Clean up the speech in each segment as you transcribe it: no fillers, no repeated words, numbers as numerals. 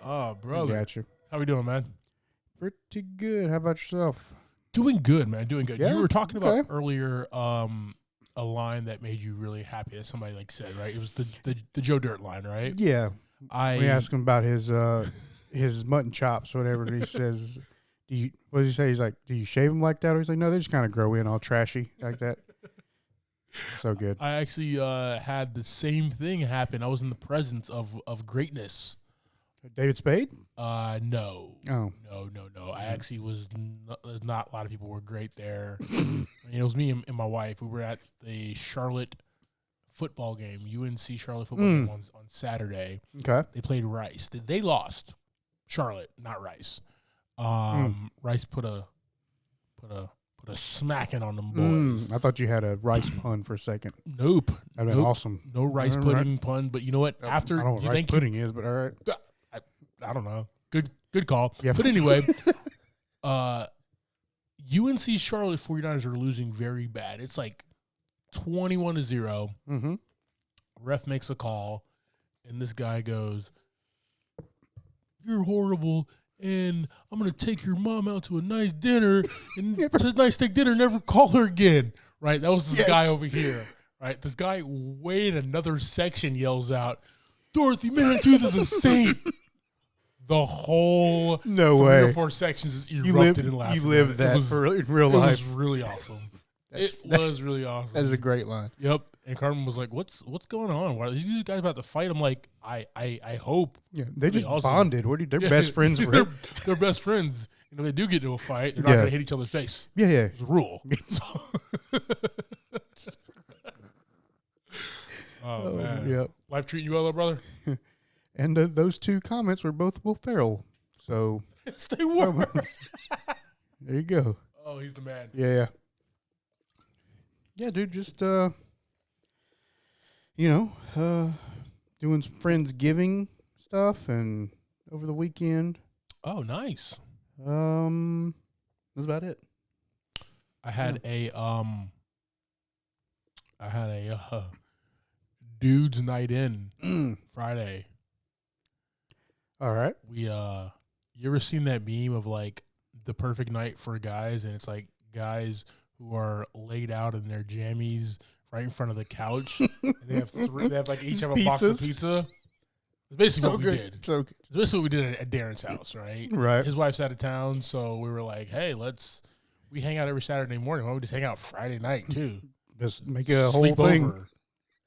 Oh, brother. Gotcha. How we doing, man? Pretty good. How about yourself? Doing good, man. Doing good. Yeah? You were talking Okay. about earlier a line that made you really happy that somebody said, right? It was the Joe Dirt line, right? Yeah. We asked him about his mutton chops, whatever. And he says, what does he say? He's like, do you shave them like that? Or he's like, no, they just kind of grow in all trashy like that. So good. I actually had the same thing happen. I was in the presence of greatness. David Spade? No. Oh. No. I actually was not a lot of people were great there. I mean, it was me and my wife. We were at the Charlotte football game, UNC Charlotte football game on Saturday. Okay. They played Rice. They lost. Charlotte, not Rice. Rice put a smacking on them boys. I thought you had a rice pun for a second. Nope. That'd been awesome. No rice pudding pun, but you know what? After I don't know what rice pudding is, but all right. I don't know. Good call. Yeah. But anyway, UNC Charlotte 49ers are losing very bad. It's like 21-0. Mm-hmm. Ref makes a call, and this guy goes, "You're horrible, and I'm going to take your mom out to a nice dinner, and to a nice steak dinner, never call her again." Right? That was this guy over here. Right? This guy way in another section yells out, "Dorothy Manitou is a saint." The whole 3 or 4 sections erupted in laughter. You lived that in real life. It was really awesome. It was really awesome. That is a great line. Yep. And Carmen was like, "What's going on? Why are these guys about to fight?" I'm like, I hope. Yeah, they just bonded. What are they're best friends? They're best friends. You know, they do get into a fight. They're not going to hit each other's face. Yeah. It's a rule. Oh, man. Yep. Life treating you well, brother? And those 2 comments were both Will Ferrell. So yes, they were. There you go. Oh, he's the man. Yeah, dude. Just doing some Friendsgiving stuff, and over the weekend. Oh, nice. That's about it. I had a dudes night in Friday. All right. You ever seen that meme of like the perfect night for guys, and it's like guys who are laid out in their jammies right in front of the couch, and they have each have a box of pizza. It's basically what we did. It's basically what we did at Darren's house, right? Right. His wife's out of town, so we were like, "Hey, we hang out every Saturday morning. Why don't we just hang out Friday night too? Just make it a whole thing." Over.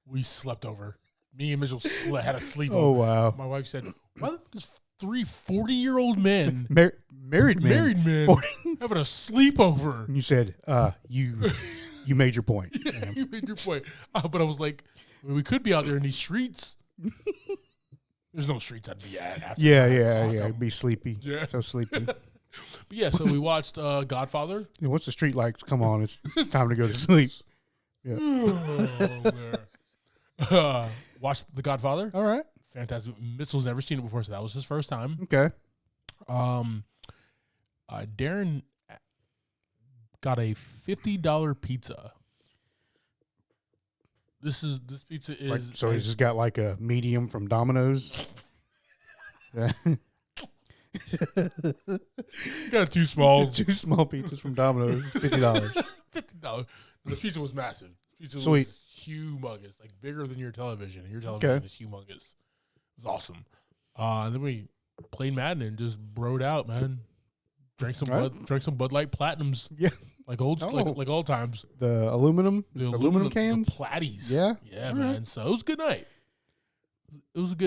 We slept over. Me and Mitchell had a sleepover. Oh, wow. My wife said, "Why are these 3 40-year-old men, married men, having a sleepover?" And you said, you made your point. Yeah, you made your point. But I was like, we could be out there in these streets. There's no streets I'd be at after. Yeah. Be sleepy. Yeah. So sleepy. But yeah, so we watched Godfather. Yeah, once the street lights come on, it's time to go to sleep. Yeah. Watched The Godfather. All right. Fantastic. Mitchell's never seen it before, so that was his first time. Okay. Darren got a $50 pizza. This pizza is so he's just got like a medium from Domino's. Got 2 smalls. 2 small pizzas from Domino's. $50. $50. The pizza was massive. Pizza Sweet. was humongous, like bigger than your television. And your television is humongous. It was awesome. And then we played Madden and just broed out, man. Drank some Bud Light Platinums. Yeah. Like old times. The aluminum cans? The Platties. Yeah. Yeah, man. Right. So it was a good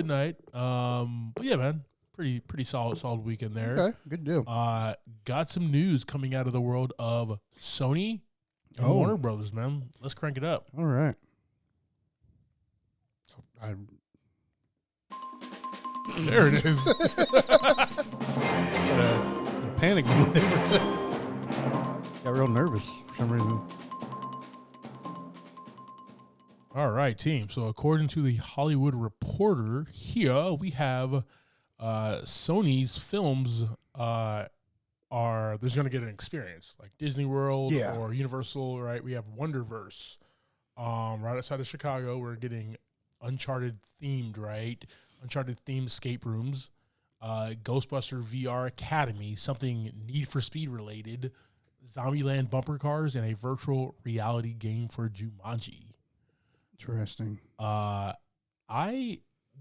night. But yeah, man. Pretty solid weekend there. Okay, good deal. Got some news coming out of the world of Sony and Warner Brothers, man. Let's crank it up. All right. There it is. Panic. Got real nervous for some reason. All right, team. So according to the Hollywood Reporter, here we have Sony's films there's going to get an experience like Disney World or Universal, right? We have Wonderverse. Right outside of Chicago, we're getting Uncharted themed, right? Uncharted themed escape rooms. Ghostbuster VR Academy, something Need for Speed related, Zombieland bumper cars, and a virtual reality game for Jumanji. Interesting.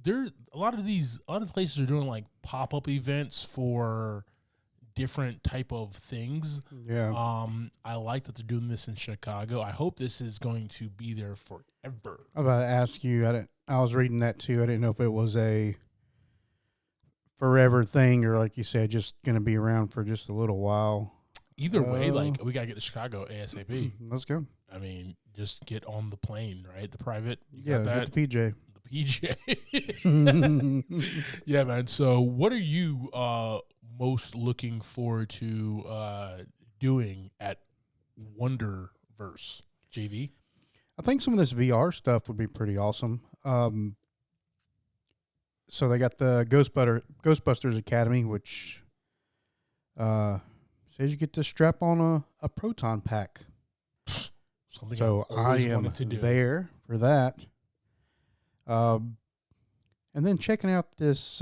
There a lot of places are doing like pop-up events for different type of things. Yeah. I like that they're doing this in Chicago. I hope this is going to be there forever. I was about to ask you. I was reading that too. I didn't know if it was a forever thing or, like you said, just going to be around for just a little while. Either way, like, we got to get to Chicago ASAP. Let's go. I mean, just get on the plane, right? The private. Get the PJ. The PJ. Yeah, man. So what are you most looking forward to doing at Wonderverse, JV? I think some of this VR stuff would be pretty awesome. So they got the Ghostbusters Academy, which says you get to strap on a proton pack. Something so I am there for that. And then checking out this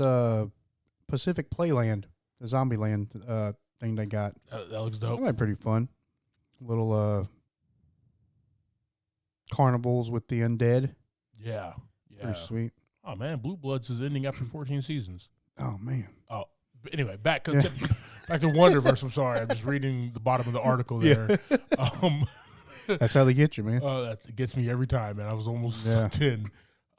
Pacific Playland, the Zombieland thing they got. That looks dope. That might be pretty fun. Little carnivals with the undead. Yeah. Pretty sweet. Oh, man, Blue Bloods is ending after 14 seasons. Oh, man. Oh, but anyway, back to Wonderverse. I'm sorry. I'm just reading the bottom of the article there. Yeah. That's how they get you, man. It gets me every time, man. I was almost sucked in.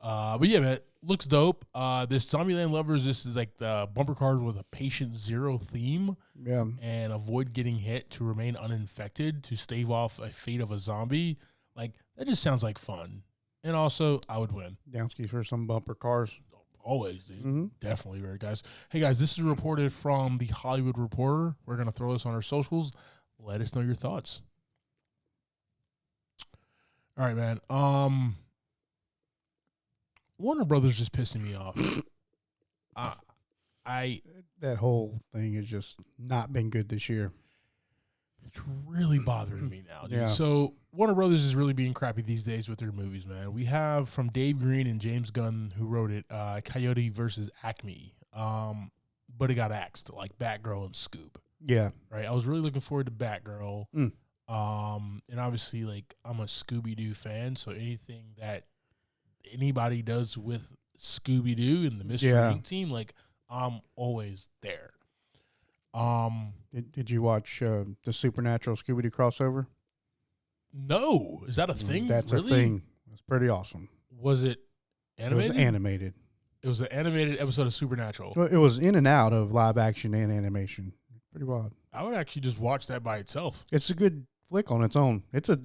But yeah, man, looks dope. This Zombieland Lovers, this is like the bumper cars with a patient zero theme. Yeah. And avoid getting hit to remain uninfected to stave off a fate of a zombie. Like, that just sounds like fun. And also, I would win. Downski for some bumper cars. Always, dude. Mm-hmm. Definitely, right, guys. Hey, guys, this is reported from the Hollywood Reporter. We're going to throw this on our socials. Let us know your thoughts. All right, man. Warner Brothers just pissing me off. That whole thing has just not been good this year. It's really bothering me now, dude. Yeah. So Warner Brothers is really being crappy these days with their movies, man. We have from Dave Green and James Gunn, who wrote it, Coyote versus Acme. But it got axed, like Batgirl and Scoob. Yeah. Right? I was really looking forward to Batgirl. And obviously, like, I'm a Scooby-Doo fan, so anything that anybody does with Scooby-Doo and the Mystery Inc. team, like, I'm always there. Did you watch the Supernatural Scooby-Doo crossover? No. Is that a thing? That's really? a thing. It's pretty awesome. Was it animated? It was animated. It was an animated episode of Supernatural. Well, it was in and out of live action and animation. Pretty wild. I would actually just watch that by itself. It's a good flick on its own. It's a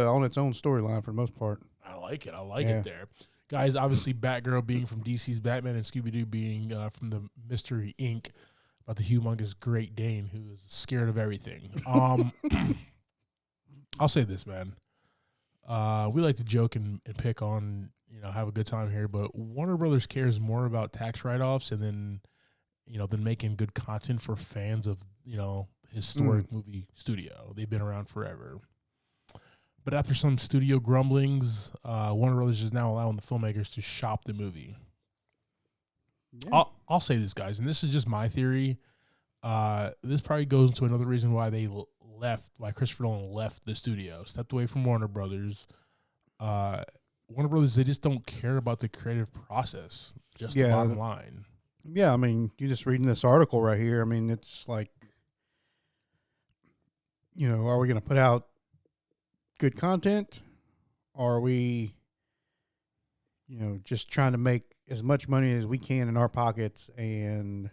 on its own storyline for the most part. I like it. I like it there. Guys, obviously Batgirl being from DC's Batman and Scooby-Doo being from the Mystery Inc. about the humongous Great Dane who is scared of everything. I'll say this, man. We like to joke and pick on, have a good time here, but Warner Brothers cares more about tax write-offs and then, than making good content for fans of, historic movie studio. They've been around forever. But after some studio grumblings, Warner Brothers is now allowing the filmmakers to shop the movie. Yeah. I'll say this, guys, and this is just my theory. This probably goes into another reason why why Christopher Nolan left the studio, stepped away from Warner Brothers. Warner Brothers, they just don't care about the creative process, just the bottom line. Yeah, I mean, you're just reading this article right here. I mean, it's like, are we going to put out good content? Or are we, just trying to make as much money as we can in our pockets and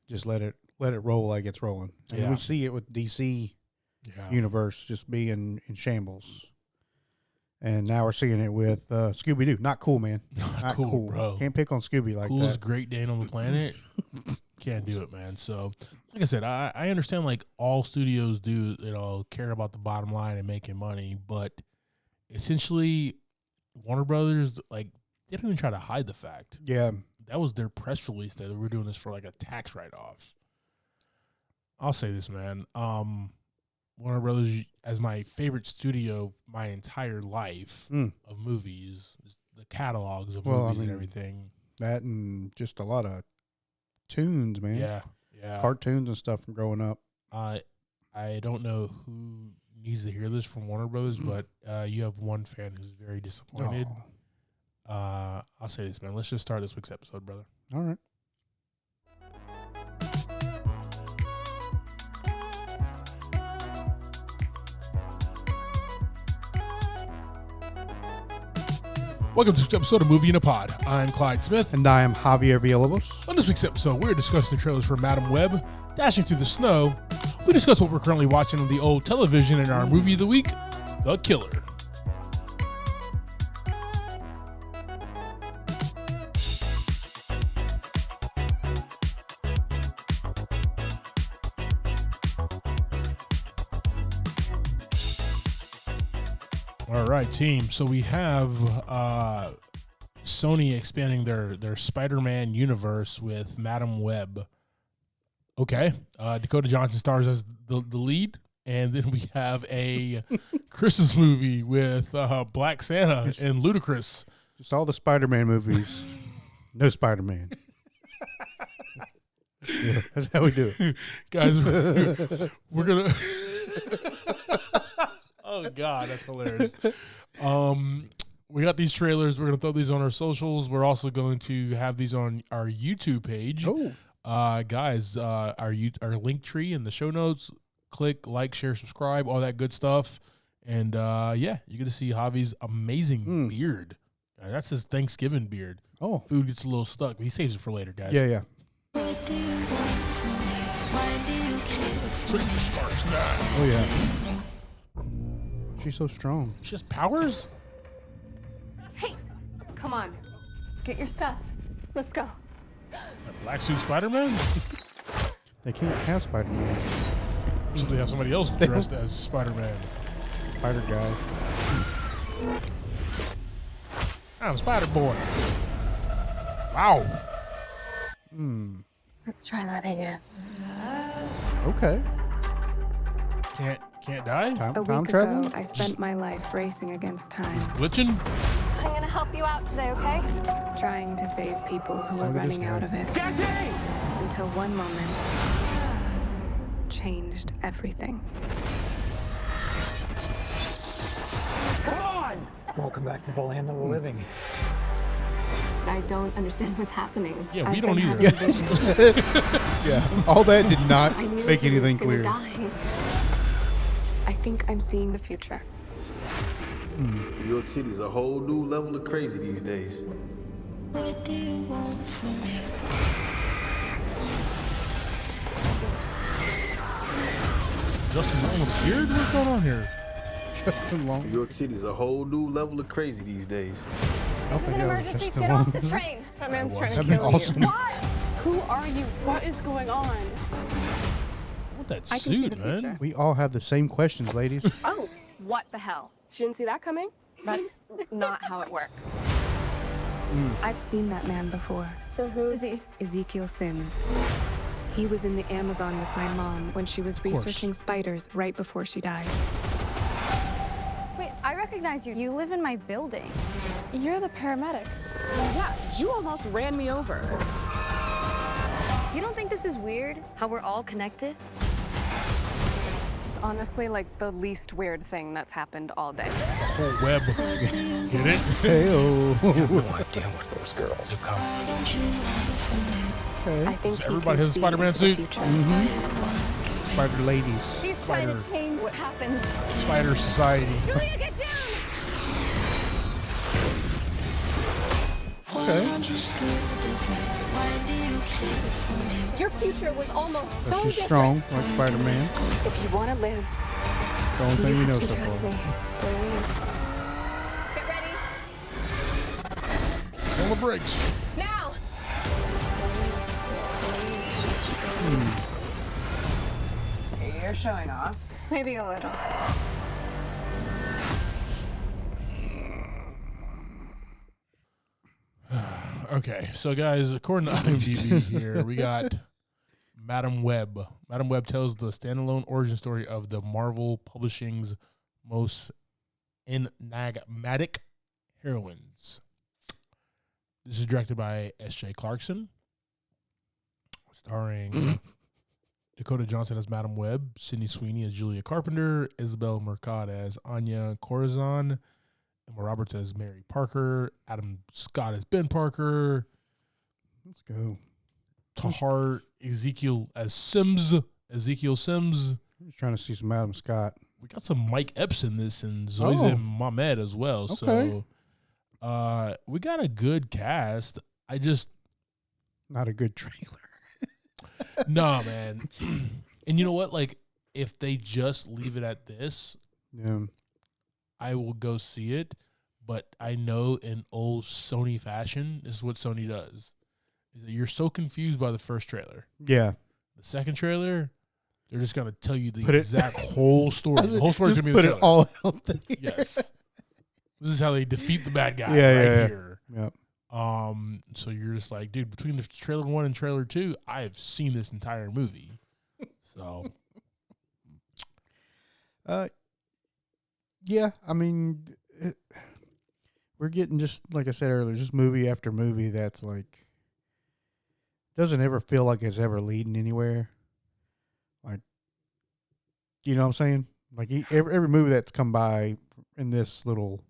just let it roll like it's rolling? And we see it with DC universe just being in shambles. And now we're seeing it with Scooby-Doo. Not cool, man. Not cool, bro. Can't pick on Scooby like that. Coolest Great Dane on the planet. Can't do it, man. So, like I said, I understand, like, all studios do, care about the bottom line and making money. But essentially, Warner Brothers, like, they don't even try to hide the fact. Yeah. That was their press release that we're doing this for, like, a tax write-off. I'll say this, man. Warner Brothers, as my favorite studio my entire life of movies, the catalogs of movies and everything. That and just a lot of tunes, man. Yeah. Cartoons and stuff from growing up. I don't know who needs to hear this from Warner Brothers, but you have one fan who's very disappointed. Oh. I'll say this, man. Let's just start this week's episode, brother. All right. Welcome to this episode of Movie in a Pod. I'm Clyde Smith. And I am Javier Villalobos. On this week's episode, we're discussing the trailers for Madam Web, Dashing Through the Snow. We discuss what we're currently watching on the old television in our movie of the week, The Killer. All right, team. So we have Sony expanding their Spider-Man universe with Madam Web. Okay. Dakota Johnson stars as the lead. And then we have a Christmas movie with Black Santa and Ludacris. Just all the Spider-Man movies. No Spider-Man. Yeah, that's how we do it. Guys, we're going to... Oh, God, that's hilarious. We got these trailers. We're going to throw these on our socials. We're also going to have these on our YouTube page. Oh. Guys, our link tree in the show notes. Click, like, share, subscribe, all that good stuff. And, yeah, you're going to see Javi's amazing beard. That's his Thanksgiving beard. Oh. Food gets a little stuck, but he saves it for later, guys. Yeah. Trailer starts now. Oh, yeah. She's so strong. She has powers? Hey, come on. Get your stuff. Let's go. Black suit Spider-Man? They can't have Spider-Man. So they have somebody else dressed as Spider-Man. Spider guy. I'm Spider-Boy. Wow. Let's try that again. Okay. Can't die? A Time week traveling? ago, I spent my life racing against time, Glitching? I'm gonna help you out today, okay? trying to save people who were Look at this running out guy. of it. Until one moment changed everything. Welcome back to the land of the living. I don't understand what's happening. Yeah, we I've don't been either. having visions. Yeah. All that did not I knew make he was anything gonna clear. die. I think I'm seeing the future. New York City is a whole new level of crazy these days. What do you want from me? Justin Long with a beard? What's going on here? Justin Long. New York City is a whole new level of crazy these days. I think that was Justin Long. That man's trying to That'd be kill awesome. you. Who are you? What is going on? What that I can see suit, the man? future. We all have the same questions, ladies. Oh, what the hell? She didn't see that coming? That's not how it works. I've seen that man before. So who is he? Ezekiel Sims. He was in the Amazon with my mom when she was course. researching spiders right before she died. Wait, I recognize you. You live in my building. You're the paramedic. Yeah, you almost ran me over. You don't think this is weird? How we're all connected? It's honestly like the least weird thing that's happened all day. Whole web. Get it? Hey-oh. I think So everybody has a Spider-Man suit? Spider ladies. He's trying to change what happens. Spider Society. Julia, get down! Your future was almost So so she's different. strong, like Spider-Man. If you want to live, It's the only thing we you know have so to trust far. me. Get ready. On the brakes. Now! You're showing off. Maybe a little. Okay, so guys, according to IMDb here, we got Madam Web. Madam Web tells the standalone origin story of the Marvel Publishing's most enigmatic heroines. This is directed by S.J. Clarkson. starring Dakota Johnson as Madam Web, Sydney Sweeney as Julia Carpenter, Isabel Mercado as Anya Corazon, Emma Roberts as Mary Parker, Adam Scott as Ben Parker. Let's go. Tahar Ezekiel Sims. I'm just trying to see some Adam Scott. We got some Mike Epps in this and Zoe Mahmed as well. Okay. So we got a good cast. Not a good trailer. No, man. And you know what? Like, if they just leave it at this, I will go see it. But I know in old Sony fashion, this is what Sony does. Is that you're so confused by the first trailer. Yeah. The second trailer, they're just going to tell you the exact whole story. The whole story is going to be put the it all out there. Yes. This is how they defeat the bad guy here. Yep. So you're just like, dude, between the trailer 1 and trailer 2, I have seen this entire movie. So, yeah, I mean, we're getting, just like I said earlier, just movie after movie that's like, doesn't ever feel like it's ever leading anywhere. Like, you know what I'm saying? Like every movie that's come by in this little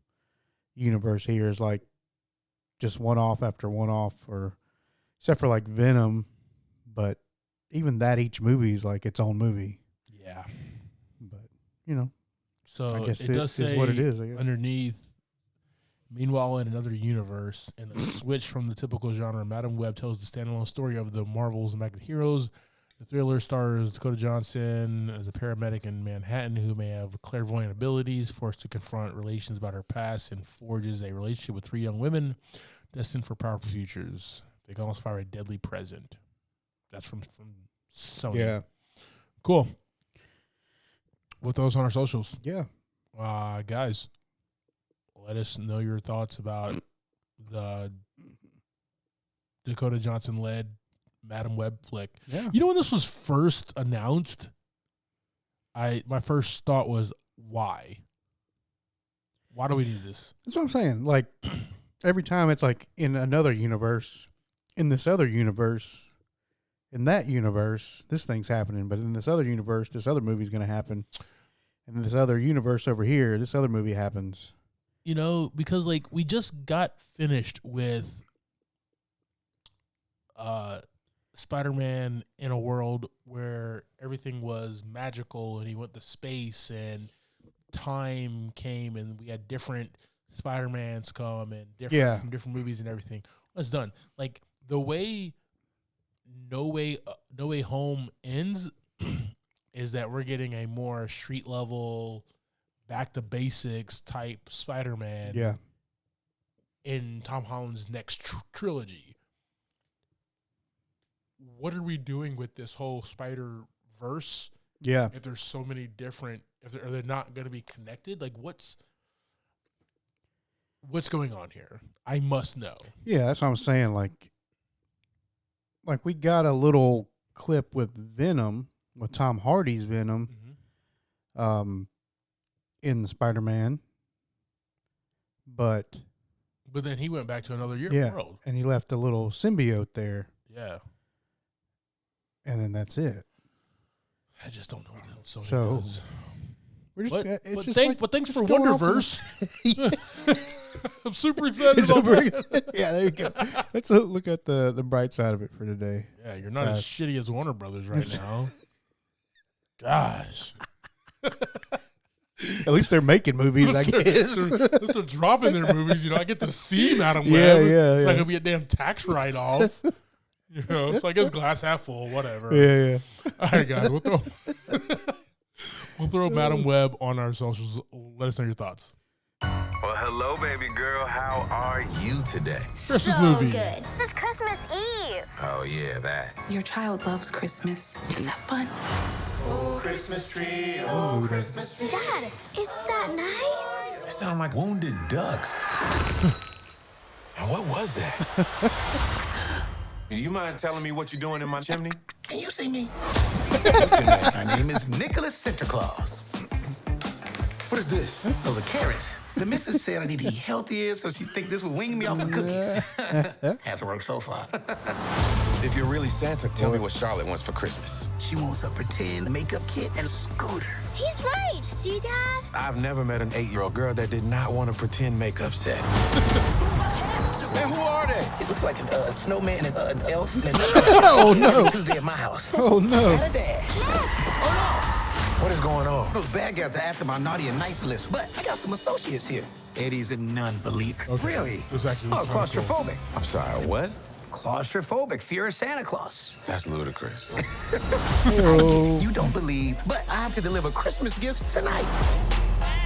universe here is like just one off after one off, or except for like Venom, but even that, each movie is like its own movie. Yeah. But, you know, so I guess it does say is what it is, I guess. Underneath, meanwhile, in another universe, and a switch from the typical genre, Madam Web tells the standalone story of the Marvel's Magnet Heroes. The thriller stars Dakota Johnson as a paramedic in Manhattan who may have clairvoyant abilities, forced to confront relations about her past, and forges a relationship with 3 young women destined for powerful futures. They can also fire a deadly present. That's from Sony. Yeah. Cool. With those on our socials. Yeah. Guys, let us know your thoughts about the Dakota Johnson-led Madam Web flick. Yeah. You know, when this was first announced, my first thought was, why? Why do we need this? That's what I'm saying. Like, every time it's like in another universe, in this other universe, in that universe, this thing's happening. But in this other universe, this other movie's going to happen. And in this other universe over here, this other movie happens. You know, because like we just got finished with Spider-Man in a world where everything was magical and he went to space and time came and we had different Spider-Mans come and different from different movies and everything. It's done. Like the way No Way Home ends is that we're getting a more street level, back to basics type Spider-Man. Yeah. In Tom Holland's next trilogy. What are we doing with this whole Spider-Verse? Yeah. If there's so many different, are they not going to be connected? Like what's going on here? I must know. Yeah, that's what I'm saying. Like we got a little clip with Venom, with Tom Hardy's Venom, in the Spider-Man. But then he went back to another world. And he left a little symbiote there. Yeah. And then that's it. I just don't know what the hell Sony does. We're just, but thanks for Wonderverse. I'm super excited about that. Yeah, there you go. Let's look at the bright side of it for today. Yeah, you're not as shitty as Warner Brothers right now. Gosh. At least they're making movies, I guess. They're dropping their movies. You know, I get to see Madam Web. Yeah, it's not going to be a damn tax write-off. You know, so I guess glass half full, whatever. Yeah. All right, guys, we'll throw Madam Web on our socials. Let us know your thoughts. Well, hello, baby girl. How are you today? Christmas movie. Good. It's Christmas Eve. Oh, yeah, that. Your child loves Christmas. Is that fun? Oh, Christmas tree. Oh, Christmas tree. Dad, isn't that nice? They sound like wounded ducks. Now, what was that? Do you mind telling me what you're doing in my chimney? Can you see me? Listen, my name is Nicholas Santa Claus. What is this? Those are carrots. The missus said I need to eat healthier, so she think this would wing me off the cookies. Hasn't worked so far. If you're really Santa, tell me what Charlotte wants for Christmas. She wants a pretend makeup kit and a scooter. He's right. See, Dad? I've never met an 8-year-old girl that did not want a pretend makeup set. Man, who are they? It looks like a snowman and an elf. Oh, no. Tuesday at my house. Oh, no. And a dash. What is going on? Those bad guys are after my naughty and nice list, but I got some associates here. Eddie's a non-believer. Okay. Really? This actually Oh, looks kinda cool. claustrophobic. I'm sorry, what? Claustrophobic. Fear of Santa Claus. That's ludicrous. You don't believe, but I have to deliver Christmas gifts tonight.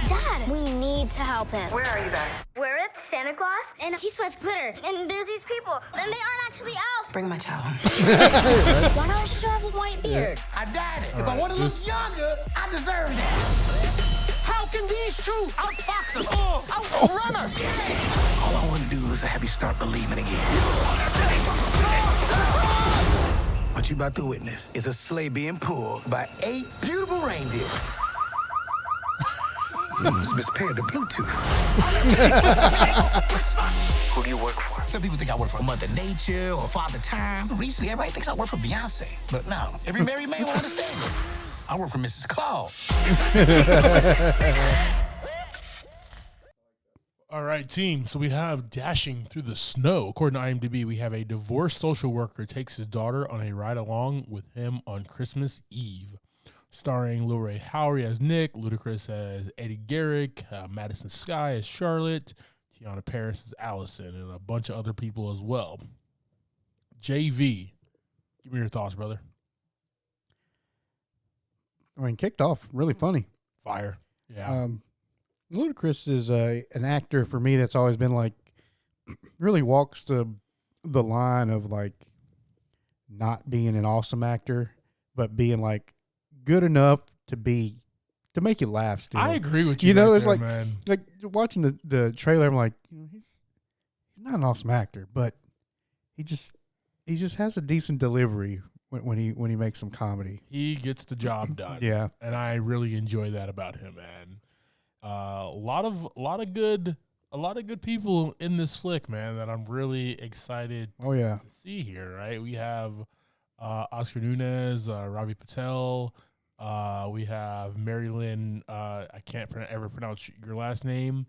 Dad, we need to help him. Where are you guys? We're at Santa Claus, and he sweats glitter, and there's these people, and they aren't actually elves. Bring my child. Why not show have a white beard? I dyed it. If I want to look younger, I deserve that. How can these two outfox us? Outrun us? All I want to do is have you start believing again. What you about to witness is a sleigh being pulled by 8 beautiful reindeer. It's mispaired to Bluetooth. Who do you work for? Some people think I work for Mother Nature or Father Time. Recently, everybody thinks I work for Beyonce. But no, every married man will understand it. I work for Mrs. Claus. All right, team. So we have Dashing Through the Snow. According to IMDb, we have a divorced social worker takes his daughter on a ride along with him on Christmas Eve. Starring Lil Ray Howery as Nick, Ludacris as Eddie Garrick, Madison Sky as Charlotte, Tiana Paris as Allison, and a bunch of other people as well. JV, give me your thoughts, brother. I mean, kicked off really funny. Fire. Yeah. Ludacris is an actor for me that's always been like, really walks the line of like not being an awesome actor, but being like good enough to make you laugh still. I agree with you. You know, right it's there, like, man. like watching the trailer, I'm like, you know, he's not an awesome actor, but he just has a decent delivery when he makes some comedy. He gets the job done. Yeah. And I really enjoy that about him, man. A lot of good people in this flick, man, that I'm really excited to see here, right? We have Oscar Nunez, Ravi Patel, we have Marilyn, I can't ever pronounce your last name,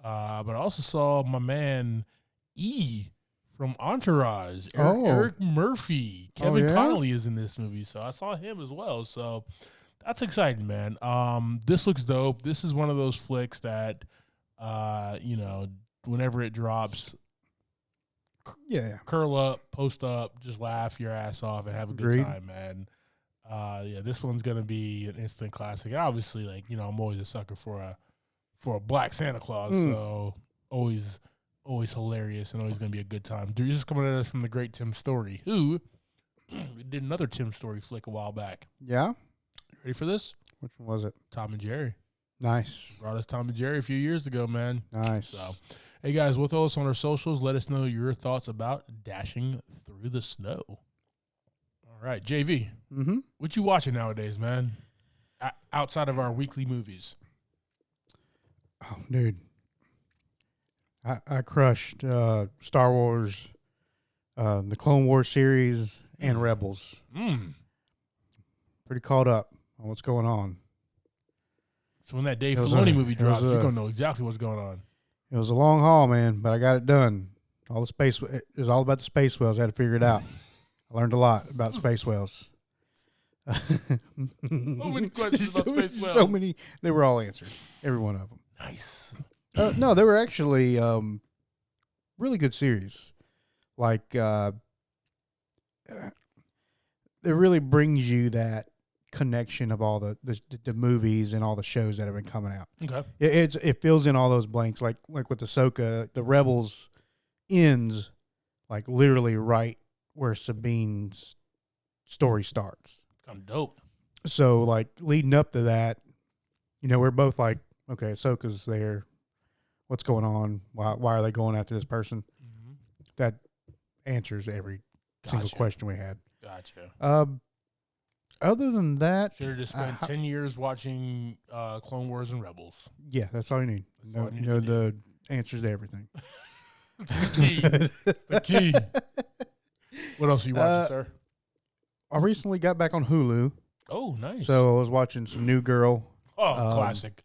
but I also saw my man E from Entourage, Eric Murphy. Kevin Connolly is in this movie, so I saw him as well. So that's exciting, man. This looks dope. This is one of those flicks that, you know, whenever it drops, curl up, post up, just laugh your ass off and have a good time, man. Yeah, this one's gonna be an instant classic. And obviously, like, you know, I'm always a sucker for a black Santa Claus, so always hilarious and always gonna be a good time. Dude, this is coming at us from the great Tim Story, who did another Tim Story flick a while back. Yeah. Ready for this? Which one was it? Tom and Jerry. Nice. Brought us Tom and Jerry a few years ago, man. Nice. So, hey guys, with us on our socials, let us know your thoughts about Dashing Through the Snow. All right, JV. Mm-hmm. What you watching nowadays, man? Outside of our weekly movies. Oh, dude. I crushed Star Wars, the Clone Wars series, and Rebels. Pretty caught up on what's going on. So when that Dave Filoni movie drops, you're going to know exactly what's going on. It was a long haul, man, but I got it done. It was all about the space whales. I had to figure it out. I learned a lot about space whales. So many questions about space whales. So many. They were all answered. Every one of them. Nice. No, they were actually really good series. Like, it really brings you that connection of all the movies and all the shows that have been coming out. Okay. It fills in all those blanks. Like with Ahsoka, the Rebels ends like literally right where Sabine's story starts. Kind of dope. So like leading up to that, you know, we're both like, okay, Ahsoka's there. What's going on? Why are they going after this person? Mm-hmm. That answers every single question we had. Gotcha. Other than that, Should have just spent 10 years watching Clone Wars and Rebels. Yeah, that's all you need. All I need know to the answers to everything. The key. What else are you watching, sir? I recently got back on Hulu. Oh, nice. So I was watching some New Girl. Oh, classic.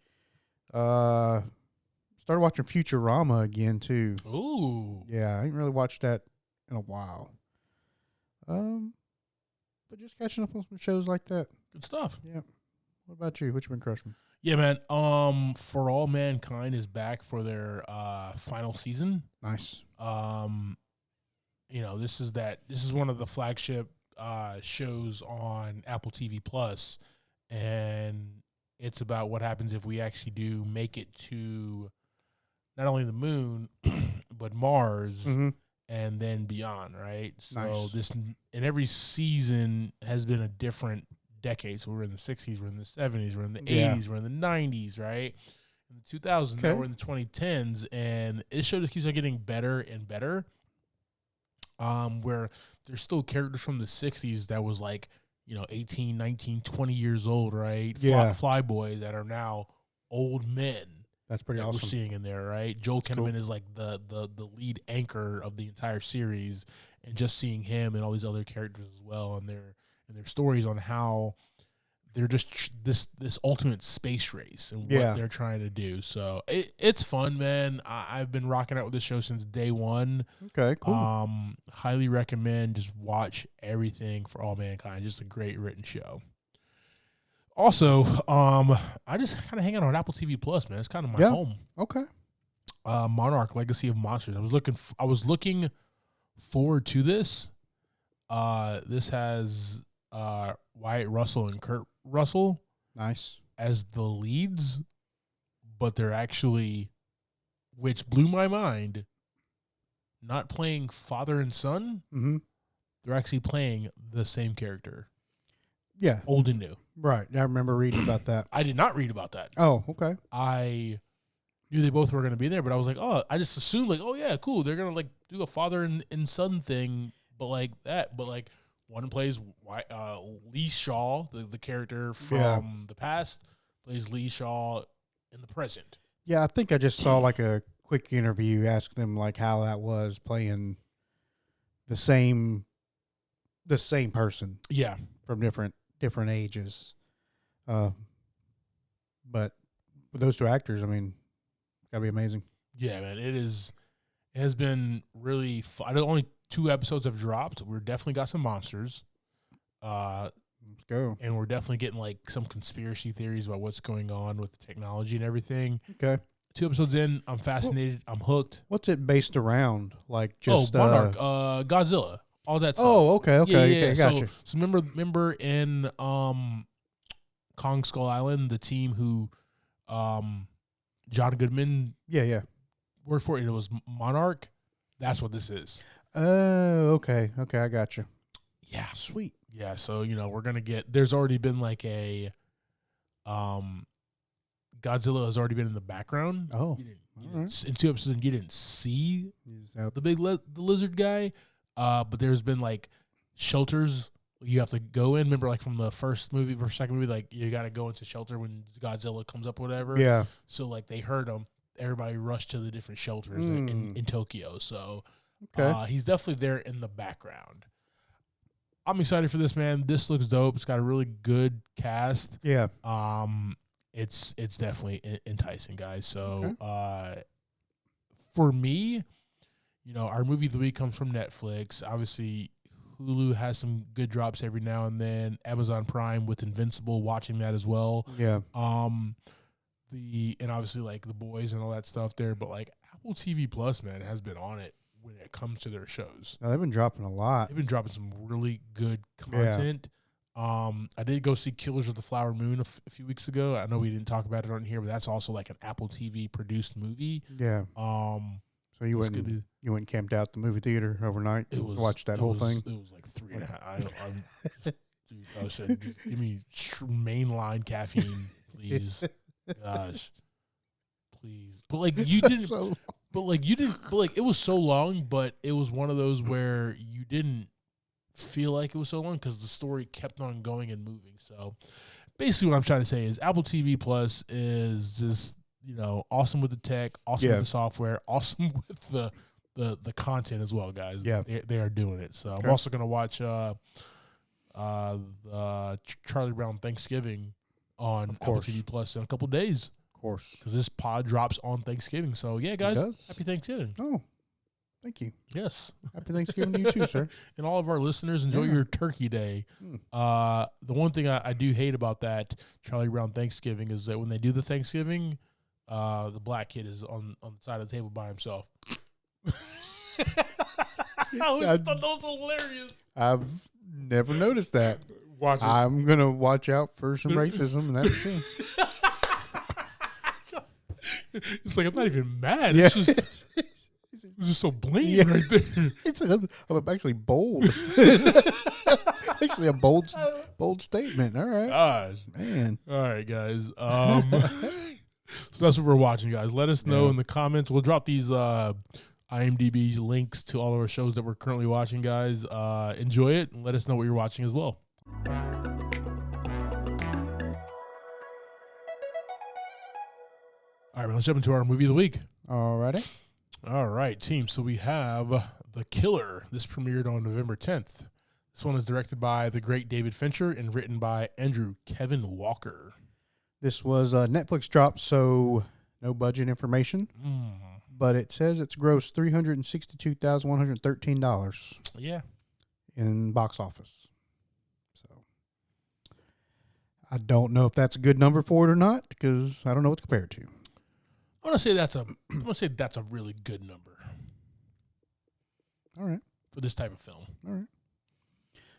Started watching Futurama again too. Ooh. Yeah, I ain't really watched that in a while. But just catching up on some shows like that. Good stuff. Yeah. What about you? What you been crushing? Yeah, man. For All Mankind is back for their final season. Nice. This is one of the flagship shows on Apple TV Plus, and it's about what happens if we actually do make it to not only the moon but Mars, and then beyond, right? So nice. And every season has been a different decade. So we're in the 60s, we're in the 70s, we're in the 80s, we're in the 90s, right? In the 2000s, now we're in the 2010s, and this show just keeps on getting better and better. Where there's still characters from the 60s that was 18, 19, 20 years old, right? Yeah. Flyboy that are now old men. That's pretty awesome. We're seeing in there, right? Joel Kinnaman is the lead anchor of the entire series, and just seeing him and all these other characters as well, and their stories on how they're just this ultimate space race and what they're trying to do. So it's fun, man. I've been rocking out with this show since day one. Okay, cool. Highly recommend. Just watch everything for All Mankind. Just a great written show. Also, I just kind of hang out on Apple TV Plus, man. It's kind of my home. Okay. Monarch: Legacy of Monsters. I was looking forward to this. This has Wyatt Russell and Kurt Russell, nice, as the leads, but they're actually, which blew my mind, not playing father and son. Mm-hmm. They're actually playing the same character. Yeah, old and new. Right. I remember reading about that. I did not read about that. Oh, okay. I knew they both were going to be there, but I was like, I just assumed oh yeah, cool. They're going to do a father and son thing, but like that. But like one plays Lee Shaw, the character from the past, plays Lee Shaw in the present. Yeah, I think I just saw a quick interview asking them how that was playing the same person. Yeah, from different ages. But with those two actors, gotta be amazing. Yeah, man, it has been really fun. Only 2 episodes have dropped. We're definitely got some monsters. Let's go. And we're definitely getting some conspiracy theories about what's going on with the technology and everything. Okay. 2 episodes in, I'm fascinated. I'm hooked. What's it based around? Monarch, Godzilla, all that stuff. Oh, okay, yeah. Gotcha. So remember in Kong Skull Island, the team who John Goodman worked for, and it was Monarch. That's what this is. Oh, okay, I got you. Yeah, sweet. Yeah, so we're gonna get. There's already been a Godzilla has already been in the background. Oh, in 2 episodes, you didn't see the big the lizard guy, but there's been shelters you have to go in. Remember, from the first movie or second movie, you got to go into shelter when Godzilla comes up, or whatever. Yeah. So they heard him. Everybody rushed to the different shelters in Tokyo. So he's definitely there in the background. I'm excited for this, man. This looks dope. It's got a really good cast. Yeah. It's definitely enticing, guys. So for me, our movie of the week comes from Netflix. Obviously, Hulu has some good drops every now and then. Amazon Prime with Invincible, watching that as well. Yeah. And obviously The Boys and all that stuff there, but Apple TV Plus, man, has been on it when it comes to their shows. Now, they've been dropping a lot. They've been dropping some really good content. I did go see Killers of the Flower Moon a few weeks ago. I know we didn't talk about it on here, but that's also an Apple TV produced movie. Yeah. So you went and camped out the movie theater overnight to watch that whole thing? It was 3.5. I said, give me mainline caffeine, please. Gosh, please. But you didn't. But you didn't. But it was so long. But it was one of those where you didn't feel like it was so long because the story kept on going and moving. So basically what I'm trying to say is Apple TV Plus is just, awesome with the tech, awesome with the software, awesome with the content as well, guys. Yeah. They are doing it. So I'm also going to watch Charlie Brown Thanksgiving on Apple TV Plus in a couple days. Of course. Because this pod drops on Thanksgiving. So, yeah, guys, happy Thanksgiving. Oh, thank you. Yes. Happy Thanksgiving to you too, sir. And all of our listeners, enjoy your turkey day. The one thing I do hate about that Charlie Brown Thanksgiving is that when they do the Thanksgiving, the black kid is on the side of the table by himself. I always thought that was hilarious. I've never noticed that. Watch it. I'm going to watch out for some racism, and that's it. It's like, I'm not even mad. It's just so blatant right there. I'm actually bold. Actually, a bold statement. All right. Gosh. Man. All right, guys. So that's what we're watching, guys. Let us know in the comments. We'll drop these IMDb links to all of our shows that we're currently watching, guys. Enjoy it and let us know what you're watching as well. All right, let's jump into our movie of the week. Alrighty. All right, team. So we have The Killer. This premiered on November 10th. This one is directed by the great David Fincher and written by Andrew Kevin Walker. This was a Netflix drop, so no budget information. But it says it's grossed $362,113. Yeah. In box office. So I don't know if that's a good number for it or not, because I don't know what to compare it to. I'm gonna say that's a really good number. All right. For this type of film. All right.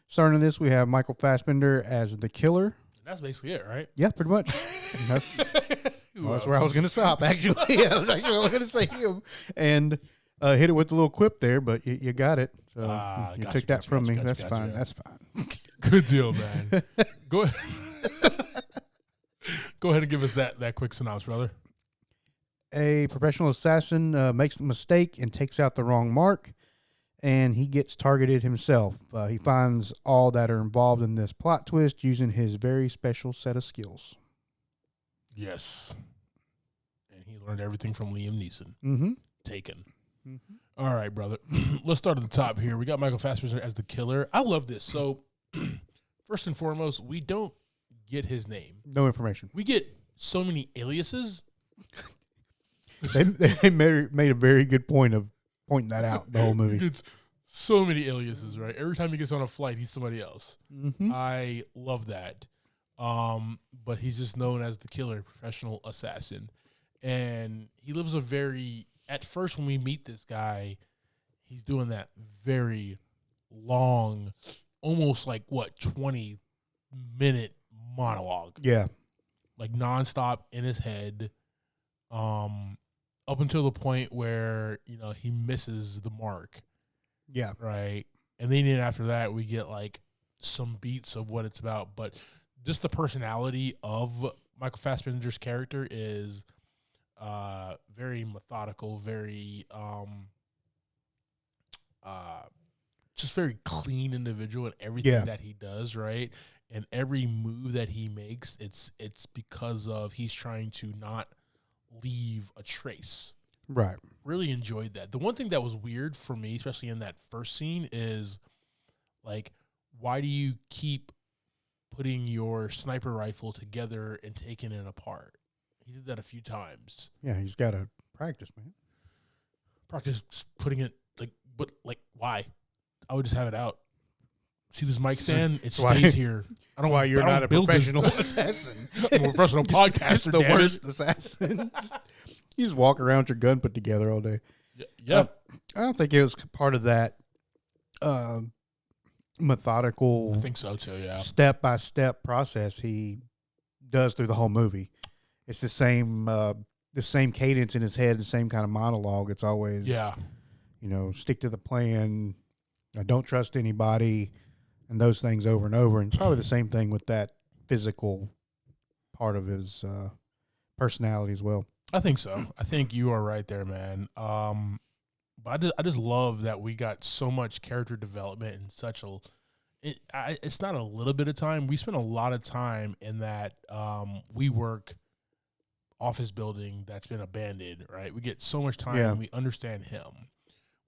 Starting this, we have Michael Fassbender as the killer. And that's basically it, right? Yeah, pretty much. That's where I was going to stop, actually. I was actually going to say him. And hit it with a little quip there, but you got it. So you took that from me. That's fine. That's fine. Good deal, man. Go ahead. Go ahead and give us that quick synopsis, brother. A professional assassin makes a mistake and takes out the wrong mark, and he gets targeted himself. He finds all that are involved in this plot twist using his very special set of skills. Yes. And he learned everything from Liam Neeson. Mm-hmm. Taken. Mm-hmm. All right, brother. Let's start at the top here. We got Michael Fassbender as the killer. I love this. So, first and foremost, we don't get his name. No information. We get so many aliases. They made a very good point of pointing that out the whole movie. It's so many aliases, right? Every time he gets on a flight, he's somebody else. Mm-hmm. I love that. But he's just known as the killer, professional assassin. And he lives at first when we meet this guy, he's doing that very long, almost 20-minute monologue. Yeah. Like nonstop in his head. Up until the point where, he misses the mark. Yeah. Right. And then after that, we get some beats of what it's about. But just the personality of Michael Fassbender's character is very methodical, very just very clean individual in everything that he does, right? And every move that he makes, it's because of he's trying to not leave a trace. Right. Really enjoyed that. The one thing that was weird for me, especially in that first scene, is why do you keep putting your sniper rifle together and taking it apart? He did that a few times. Yeah, he's got to practice, man. Practice putting it why? I would just have it out. See this mic stand? It stays here. I don't. Why you're not a professional assassin? I'm a professional podcaster. The worst assassin. You just walk around with your gun put together all day. Yeah. I don't think it was part of that methodical. I think so too. Yeah. Step by step process he does through the whole movie. It's the same cadence in his head, the same kind of monologue. It's always stick to the plan. Don't trust anybody. And those things over and over. And probably the same thing with that physical part of his personality as well. I think so. I think you are right there, man. But I just love that we got so much character development in such a it's not a little bit of time. We spend a lot of time in that WeWork office building that's been abandoned, right? We get so much time and we understand him.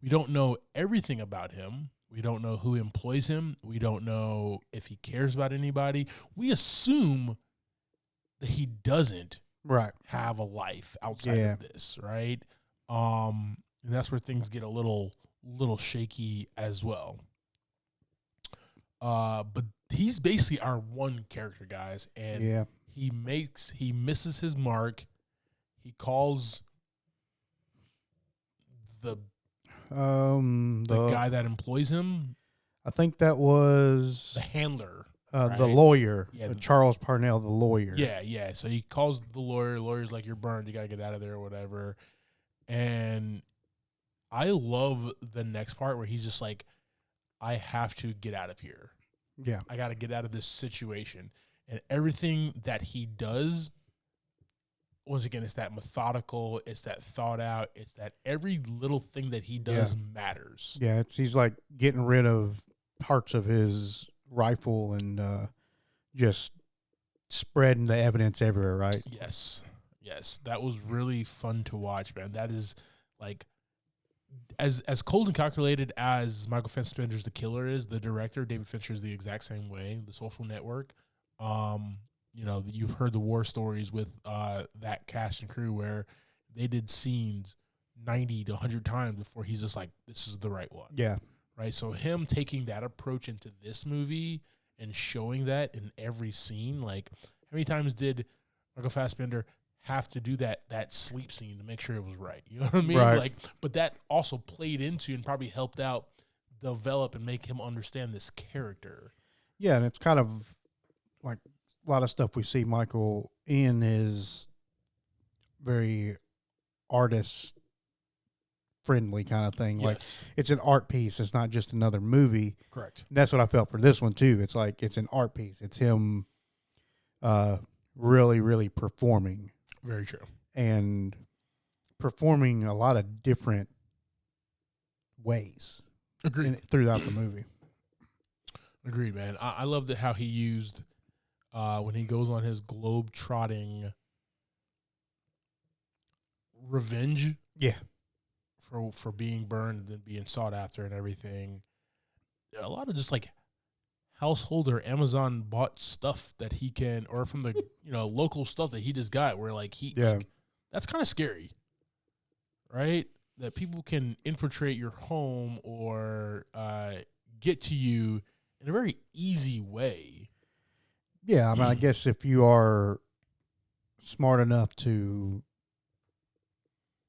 We don't know everything about him. We don't know who employs him. We don't know if he cares about anybody. We assume that he doesn't have a life outside of this, right? And that's where things get a little shaky as well. But he's basically our one character, guys, and he misses his mark. He calls the guy that employs him. I think that was the handler, the lawyer, Charles Parnell, the lawyer. Yeah. So he calls the lawyer. The lawyer's like, "You're burned. You got to get out of there," or whatever. And I love the next part where he's just like, "I have to get out of here. Yeah, I got to get out of this situation." And everything that he does, once again, it's that methodical, it's that thought out, it's that every little thing that he does matters. Yeah, he's like getting rid of parts of his rifle and just spreading the evidence everywhere, right? Yes. That was really fun to watch, man. That is like as cold and calculated as Michael Fassbender's The Killer is, the director, David Fincher, is the exact same way. The Social Network. You've heard the war stories with that cast and crew where they did scenes 90 to 100 times before he's just like, this is the right one. Yeah. Right. So him taking that approach into this movie and showing that in every scene, like how many times did Michael Fassbender have to do that sleep scene to make sure it was right? You know what I mean? Right. Like, but that also played into and probably helped out develop and make him understand this character. Yeah. And it's kind of like a lot of stuff we see Michael in is very artist friendly kind of thing. Yes. Like it's an art piece. It's not just another movie. Correct. And that's what I felt for this one too. It's like, it's an art piece. It's him, really, really performing. Very true. And performing a lot of different ways. Agreed. Throughout the movie. Agreed, man. I love that how he used when he goes on his globe-trotting revenge. Yeah. For being burned and then being sought after and everything. A lot of just like household or Amazon bought stuff that he can, or from the local stuff that he just got, where like that's kind of scary, right? That people can infiltrate your home or get to you in a very easy way. Yeah, I mean, I guess if you are smart enough to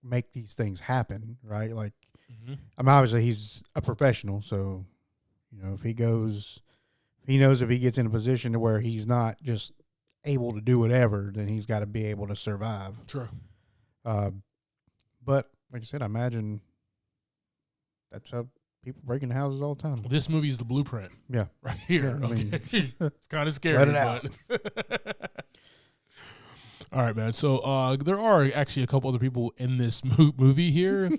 make these things happen, right? Like, I mean, obviously he's a professional, so if he knows if he gets in a position to where he's not just able to do whatever, then he's got to be able to survive. True. But like I said, I imagine that's how people break into houses all the time. This movie is the blueprint. Yeah. Right here. Yeah, I mean, it's kind of scary. let it out. All right, man. So there are actually a couple other people in this movie here.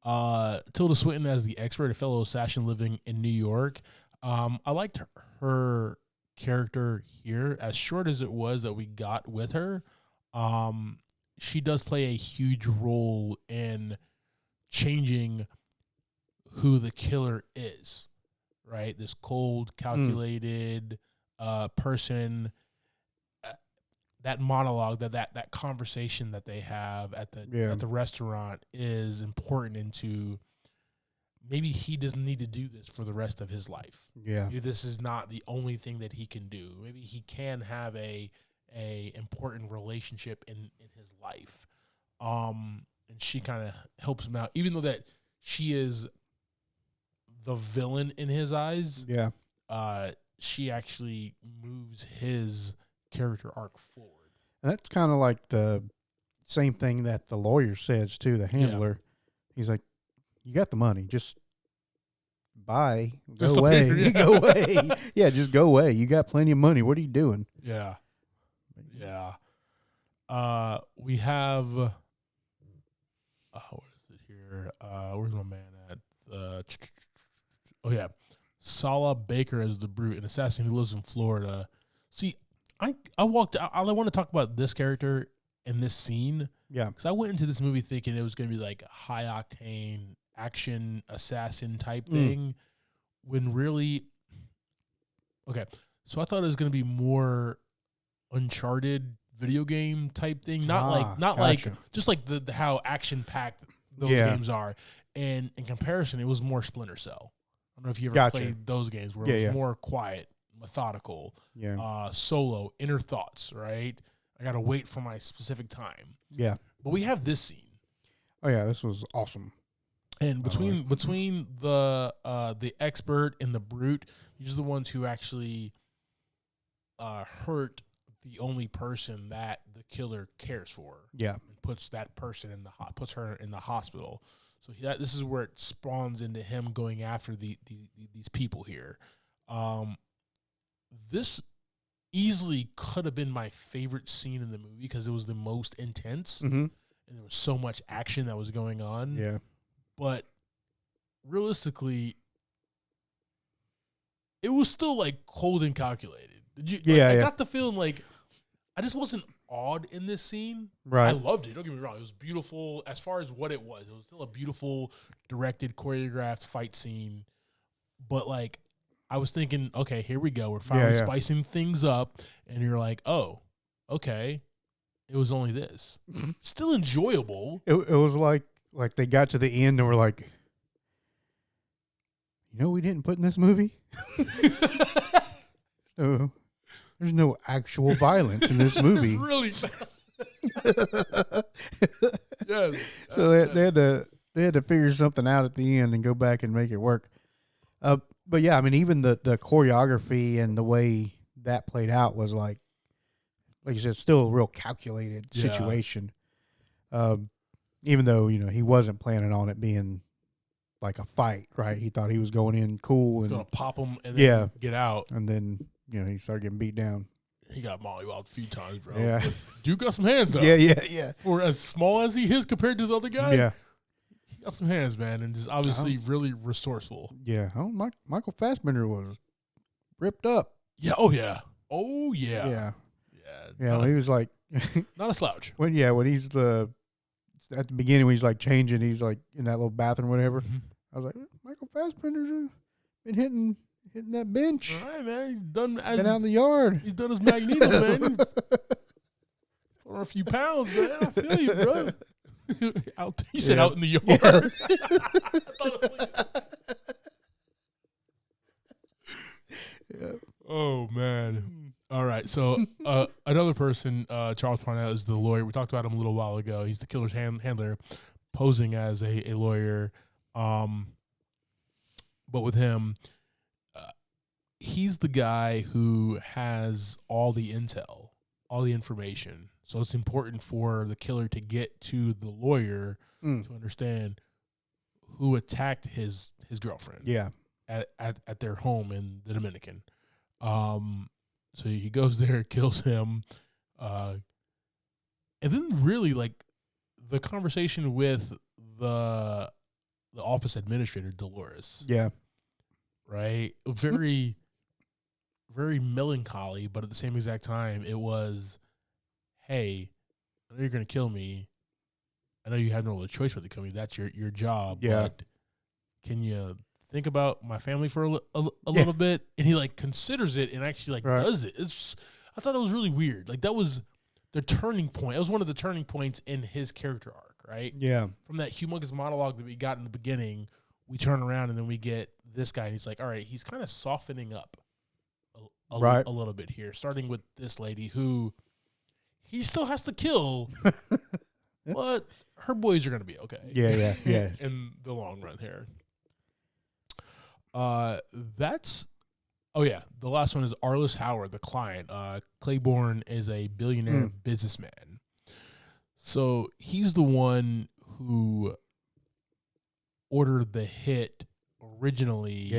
Tilda Swinton as the expert, a fellow assassin living in New York. I liked her character here, as short as it was that we got with her. She does play a huge role in changing who the killer is, right? This cold, calculated person. That monologue, that conversation that they have at the restaurant is important into maybe he doesn't need to do this for the rest of his life. Yeah. Maybe this is not the only thing that he can do. Maybe he can have a important relationship in his life. And she kind of helps him out, even though that she is the villain in his eyes. Yeah. She actually moves his character arc forward. And that's kind of like the same thing that the lawyer says too, the handler. He's like, you got the money, just bye, go away. Go away. Yeah, just go away. You got plenty of money. What are you doing? Yeah. We have what is it here? Where's my man at? Oh yeah. Sala Baker as the Brute, an assassin who lives in Florida. See, I want to talk about this character in this scene. Yeah. Because I went into this movie thinking it was going to be like a high octane action assassin type thing, when really, okay. So I thought it was going to be more Uncharted video game type thing, not like just like the how action packed those games are. And in comparison, it was more Splinter Cell. I don't know if you ever played those games where it was more quiet, methodical, solo, inner thoughts, right? I got to wait for my specific time. Yeah. But we have this scene. Oh, yeah, this was awesome. And between the expert and the Brute, these are the ones who actually hurt the only person that the killer cares for. Yeah. And puts that person puts her in the hospital. So this is where it spawns into him going after these people here. This easily could have been my favorite scene in the movie because it was the most intense, and there was so much action that was going on. Yeah. But realistically, it was still like cold and calculated. I got the feeling like I just wasn't awed in this scene. Right. I loved it. Don't get me wrong. It was beautiful as far as what it was. It was still a beautiful, directed, choreographed fight scene. But like, I was thinking, okay, here we go. We're finally spicing things up. And you're like, oh, okay. It was only this. Still enjoyable. It was like they got to the end and were like, you know what we didn't put in this movie? So there's no actual violence in this movie. Really? Yes. So they had to figure something out at the end and go back and make it work. But yeah, I mean, even the choreography and the way that played out was like you said, still a real calculated situation. Even though, you know, he wasn't planning on it being like a fight, right? He thought he was going in cool and gonna pop him and then get out. And then, you know, he started getting beat down. He got mollywopped a few times, bro. Yeah. But Duke got some hands, though. Yeah. For as small as he is compared to the other guy, he got some hands, man, and is obviously really resourceful. Yeah. Oh, Michael Fassbender was ripped up. Yeah. Oh, yeah. Oh, yeah. Yeah. Yeah. When he was like... not a slouch. When he's at the beginning when he's like changing, he's like in that little bathroom or whatever. I was like, Michael Fassbender's been hitting that bench. All right, man. He's done been out in the yard. He's done his Magneto, man. He's for a few pounds, man. I feel you, bro. You said out in the yard. Oh, man. All right. So another person, Charles Parnell, is the lawyer. We talked about him a little while ago. He's the killer's handler, posing as a lawyer. But with him, he's the guy who has all the intel, all the information. So it's important for the killer to get to the lawyer to understand who attacked his girlfriend. Yeah. At their home in the Dominican. So he goes there, kills him, and then really like the conversation with the office administrator, Dolores. Yeah. Right? Very, very melancholy, but at the same exact time, it was, hey, I know you're going to kill me. I know you have no other choice but to kill me. That's your job. Yeah. But can you think about my family for a little bit? And he like considers it and actually like does it. I thought it was really weird. Like that was the turning point. It was one of the turning points in his character arc, right? Yeah. From that humongous monologue that we got in the beginning, we turn around and then we get this guy and he's like, all right, he's kind of softening up a little bit here, starting with this lady who he still has to kill, but her boys are going to be okay. Yeah. In the long run here. The last one is Arliss Howard, the client. Claiborne is a billionaire businessman. So he's the one who ordered the hit originally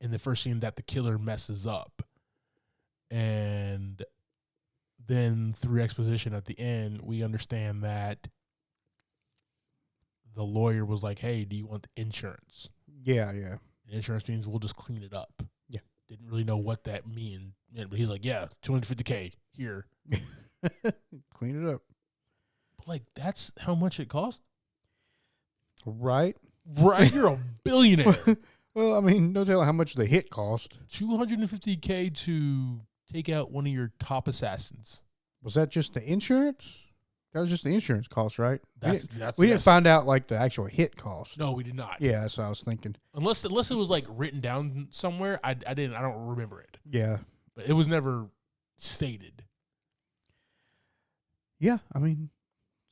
in the first scene that the killer messes up. And then through exposition at the end, we understand that the lawyer was like, hey, do you want insurance? Yeah. And insurance means we'll just clean it up. Yeah. Didn't really know what that meant, but he's like, yeah, $250K here. Clean it up. But like, that's how much it cost? Right? Right. You're a billionaire. Well, I mean, no telling how much the hit cost. $250K to take out one of your top assassins. Was that just the insurance? That was just the insurance cost, right? We didn't find out like the actual hit cost. No, we did not. Yeah, that's what I was thinking. Unless it was like written down somewhere, I don't remember it. Yeah, but it was never stated. Yeah, I mean,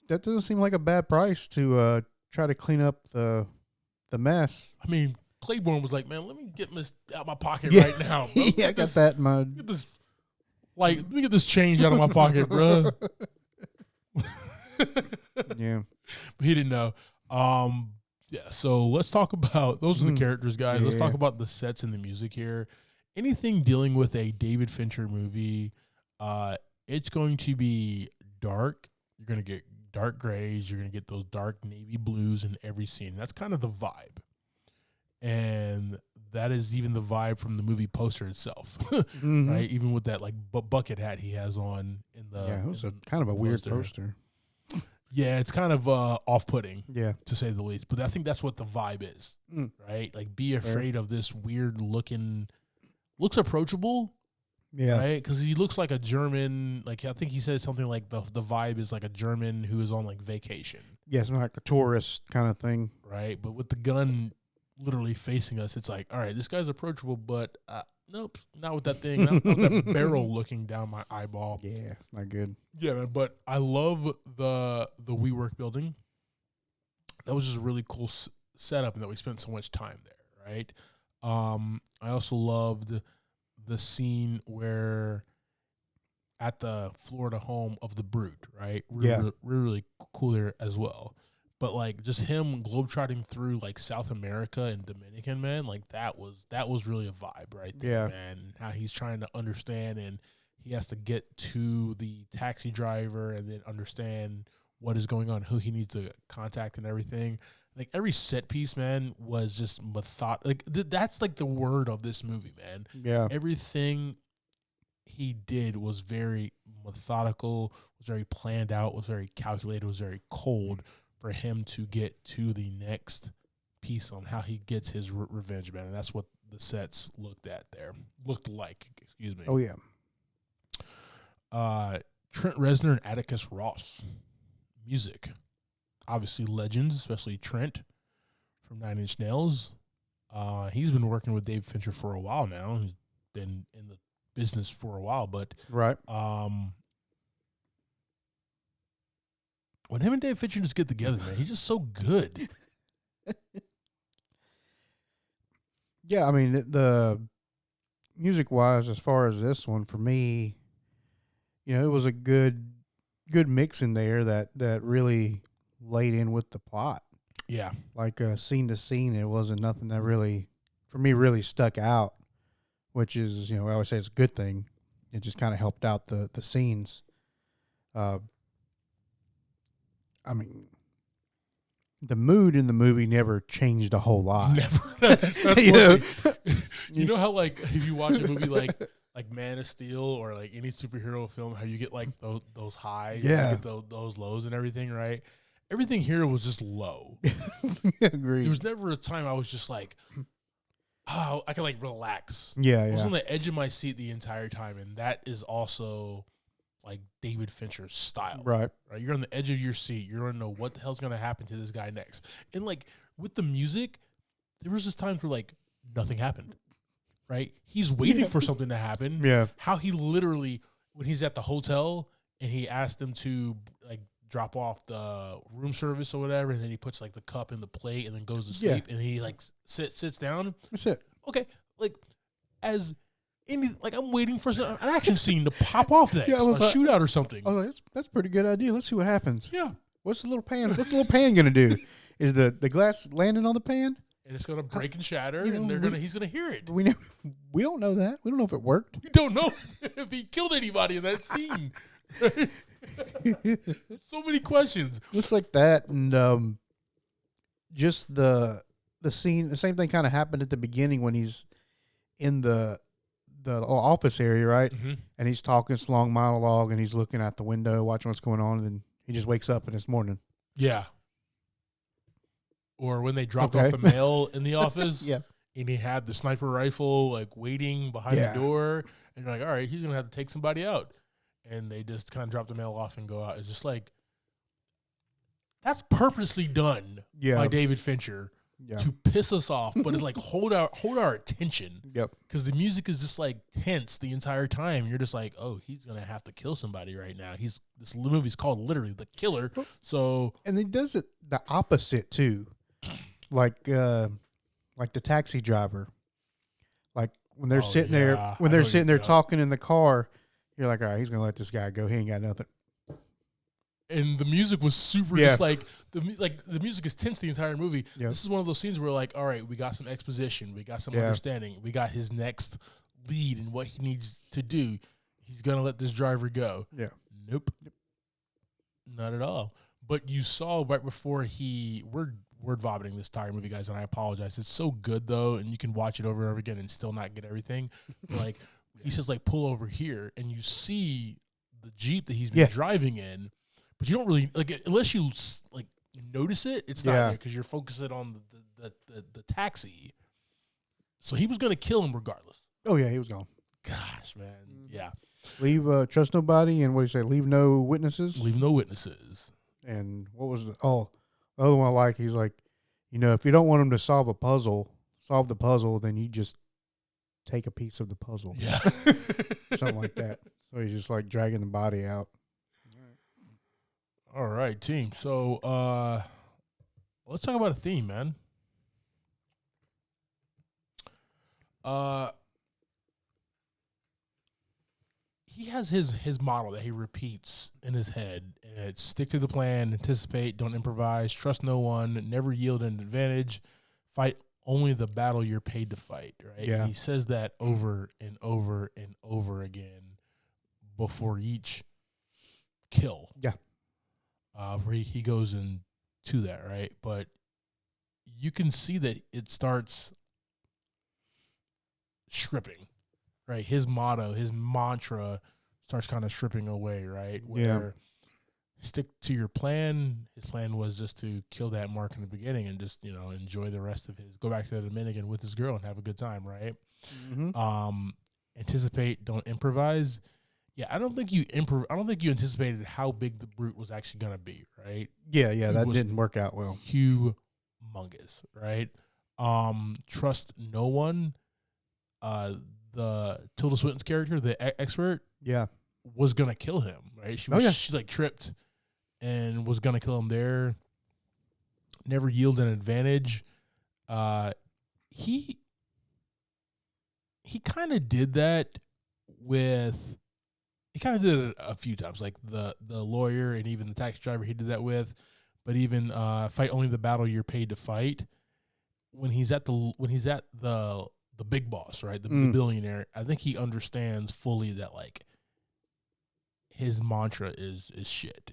that doesn't seem like a bad price to try to clean up the mess. I mean, Claiborne was like, "Man, let me get this out of my pocket Yeah. right now, bro. Yeah, I got that in my. Get this, let me get this change out of my pocket, bro." Yeah, but he didn't know. Yeah. So let's talk about those are the characters, guys. Yeah. Let's talk about the sets and the music here. Anything dealing with a David Fincher movie, it's going to be dark. You're going to get dark grays. You're going to get those dark navy blues in every scene. That's kind of the vibe. And that is even the vibe from the movie poster itself, right? Even with that like bucket hat he has on in the it was kind of a weird poster. Yeah, it's kind of off-putting, to say the least. But I think that's what the vibe is, right? Like, be afraid of this weird-looking, looks approachable, right? Because he looks like a German. Like I think he said something like the vibe is like a German who is on like vacation. Yeah, it's like a tourist kind of thing, right? But with the gun literally facing us, it's like, all right, this guy's approachable, but nope, not with that thing, not with that barrel looking down my eyeball. Yeah, it's not good. Yeah, man, but I love the WeWork building. That was just a really cool setup, and that we spent so much time there, right? I also loved the scene where at the Florida home of the Brute, right? Really cool there as well. But like just him globetrotting through like South America and Dominican, man, like that was really a vibe right there, man. How he's trying to understand, and he has to get to the taxi driver and then understand what is going on, who he needs to contact and everything. Like every set piece, man, was just like that's like the word of this movie, man. Yeah. Everything he did was very methodical, was very planned out, was very calculated, was very cold for him to get to the next piece on how he gets his revenge, man. And that's what the sets looked like, excuse me. Oh, yeah. Trent Reznor and Atticus Ross. Music. Obviously legends, especially Trent from 9 Inch Nails. He's been working with Dave Fincher for a while now. He's been in the business for a while, but right. When him and Dave Fincher just get together, man, he's just so good. Yeah, I mean, the music-wise, as far as this one, for me, you know, it was a good mix in there that really laid in with the plot. Yeah. Like scene to scene, it wasn't nothing that really, for me, really stuck out, which is, you know, I always say it's a good thing. It just kind of helped out the scenes. I mean, the mood in the movie never changed a whole lot. Never. That's you know how, like, if you watch a movie like Man of Steel or like any superhero film, how you get like those highs, you get those lows and everything, right? Everything here was just low. Agreed. There was never a time I was just like, oh, I can like relax. Yeah, I was on the edge of my seat the entire time, and that is also like David Fincher's style. Right. You're on the edge of your seat. You don't know what the hell's going to happen to this guy next. And like with the music, there was just times where like nothing happened, right? He's waiting for something to happen. Yeah. How he literally, when he's at the hotel and he asked them to like drop off the room service or whatever, and then he puts like the cup in the plate and then goes to sleep, and he like sits down. That's it. Okay. Like I'm waiting for an action scene to pop off next, a shootout or something. I was like, that's a pretty good idea. Let's see what happens. Yeah. What's the little pan gonna do? Is the glass landing on the pan? And it's gonna break and shatter, and he's gonna hear it. We don't know that. We don't know if it worked. We don't know if he killed anybody in that scene. So many questions. Looks like that, and just the the scene, the same thing kind of happened at the beginning when he's in the office area, right? Mm-hmm. And he's talking this long monologue, and he's looking out the window, watching what's going on, and then he just wakes up and it's morning. Yeah. Or when they dropped off the mail in the office, Yeah. and he had the sniper rifle like waiting behind the door, and you're like, all right, he's gonna have to take somebody out, and they just kind of drop the mail off and go out. It's just like that's purposely done by David Fincher to piss us off, but it's like hold our attention. Yep. Because the music is just like tense the entire time. You're just like, oh, he's gonna have to kill somebody right now. This movie's called literally The Killer. So and he does it the opposite too, like the taxi driver. Like when they're sitting there talking in the car, you're like, all right, he's gonna let this guy go. He ain't got nothing. And the music was super, just like the music is tense the entire movie. Yeah. This is one of those scenes where like, all right, we got some exposition, we got some understanding, we got his next lead and what he needs to do. He's gonna let this driver go. Yeah. Nope. Not at all. But you saw right before we're word vomiting this entire movie, guys, and I apologize. It's so good though, and you can watch it over and over again and still not get everything. Like he says, like pull over here, and you see the Jeep that he's been driving in. But you don't really like unless you like notice it. It's not there because you're focusing on the taxi. So he was going to kill him regardless. Oh yeah, he was gone. Gosh, man, yeah. Leave trust nobody, and what do you say? Leave no witnesses. Leave no witnesses. And what was the other one I like? He's like, if you don't want him to solve the puzzle, then you just take a piece of the puzzle. Yeah, something like that. So he's just like dragging the body out. All right, team. So let's talk about a theme, man. He has his model that he repeats in his head, and it's stick to the plan, anticipate, don't improvise, trust no one, never yield an advantage, fight only the battle you're paid to fight, right? Yeah. And he says that over and over and over again before each kill. Yeah. Where he goes into that, right? But you can see that it starts stripping, right? His motto, his mantra starts kind of stripping away, right? Where stick to your plan. His plan was just to kill that mark in the beginning and just, enjoy the rest of go back to the Dominican with his girl and have a good time, right? Mm-hmm. Anticipate, don't improvise. Yeah, I don't think you anticipated how big the brute was actually gonna be, right? Yeah, that didn't work out well. Humongous, right? Trust no one. The Tilda Swinton's character, the expert, was gonna kill him, right? She like tripped and was gonna kill him there. Never yield an advantage. He kind of did that with. He kind of did it a few times, like the lawyer and even the taxi driver he did that with, but even fight only the battle you're paid to fight. When he's at the big boss, right, the billionaire, I think he understands fully that like his mantra is shit.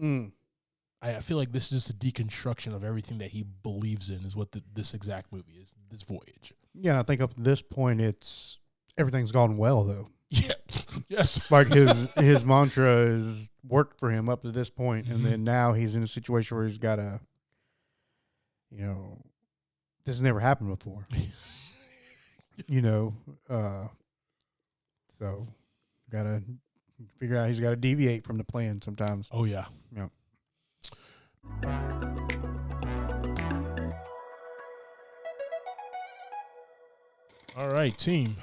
I feel like this is just a deconstruction of everything that he believes in is what this exact movie is, this voyage. Yeah, and I think up to this point, everything's gone well though. Yeah. Yes. Like his mantra has worked for him up to this point, and then now he's in a situation where he's got to, this has never happened before. So got to figure out he's got to deviate from the plan sometimes. Oh yeah. Yeah. All right, team.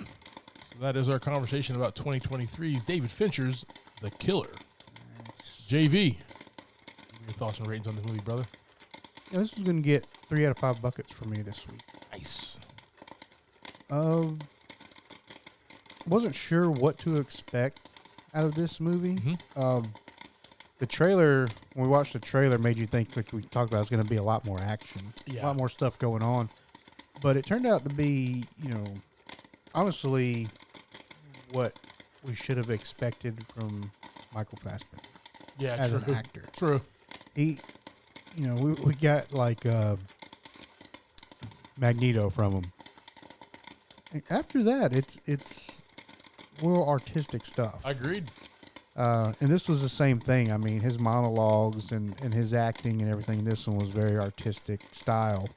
That is our conversation about 2023's David Fincher's The Killer. JV, your thoughts and ratings on this movie, brother? Yeah, this is going to get 3 out of 5 buckets for me this week. Nice. Wasn't sure what to expect out of this movie. Mm-hmm. The trailer, when we watched the trailer, made you think, like we talked about, it's going to be a lot more action, a lot more stuff going on. But it turned out to be, honestly, what we should have expected from Michael Fassbender. Yeah, as an actor. True. He, we got like Magneto from him. And after that, it's more artistic stuff. Agreed. And this was the same thing. I mean, his monologues and his acting and everything. This one was very artistic style,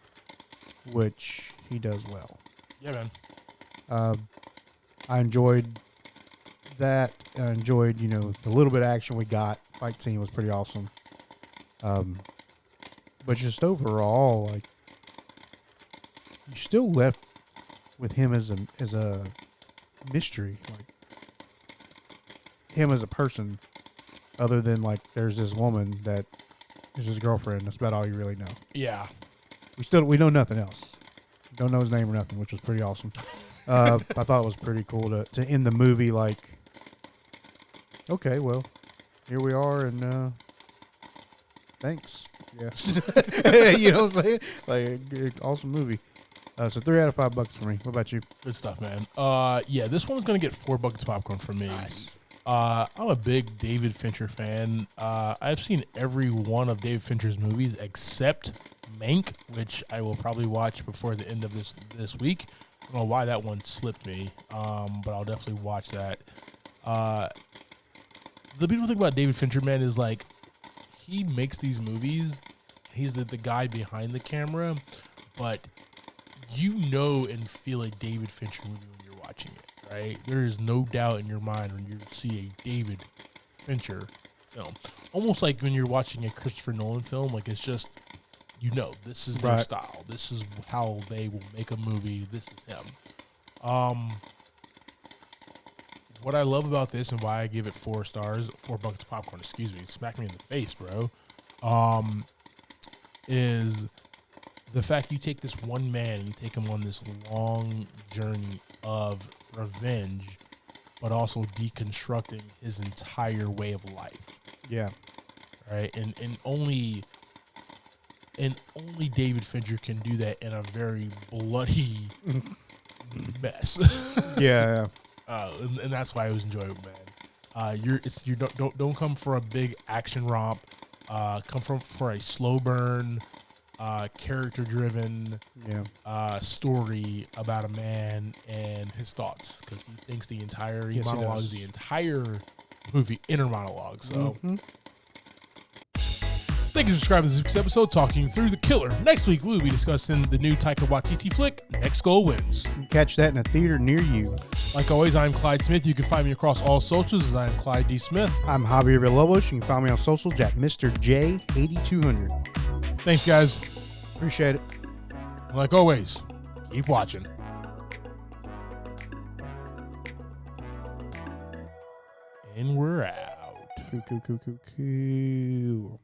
which he does well. Yeah, man. I enjoyed that. I enjoyed, the little bit of action we got. Fight scene was pretty awesome. But just overall, like, you're still left with him as a mystery, like him as a person, other than like there's this woman that is his girlfriend. That's about all you really know. Yeah. We know nothing else. Don't know his name or nothing, which was pretty awesome. I thought it was pretty cool to end the movie like, okay, well, here we are, and thanks. Yeah. You know what I'm saying? Like, awesome movie. So 3 out of $5 for me. What about you? Good stuff, man. Yeah, this one's gonna get 4 buckets of popcorn from me. Nice. I'm a big David Fincher fan. I've seen every one of David Fincher's movies except Mank, which I will probably watch before the end of this week. I don't know why that one slipped me, but I'll definitely watch that. The beautiful thing about David Fincher, man, is like he makes these movies. He's the guy behind the camera, but you know and feel a David Fincher movie when you're watching it, right? There is no doubt in your mind when you see a David Fincher film. Almost like when you're watching a Christopher Nolan film, like it's just, this is their style. This is how they will make a movie. This is him. What I love about this and why I give it 4 stars, 4 buckets of popcorn, excuse me, smack me in the face, bro, is the fact you take this one man and you take him on this long journey of revenge, but also deconstructing his entire way of life. Yeah. Right. And only David Fincher can do that in a very bloody mess. Yeah. And that's why it was enjoyable, man. You don't come for a big action romp. Come for a slow burn, character driven story about a man and his thoughts, because he thinks the entire monologues the entire movie inner monologue. So thank you for subscribing to this week's episode, Talking Through the Killer. Next week, we'll be discussing the new Taika Waititi flick, Next Goal Wins. You can catch that in a theater near you. Like always, I'm Clyde Smith. You can find me across all socials as I am Clyde D. Smith. I'm Javier Villalobos. You can find me on socials at Mr. J8200. Thanks, guys. Appreciate it. And like always, keep watching. And we're out. Cool.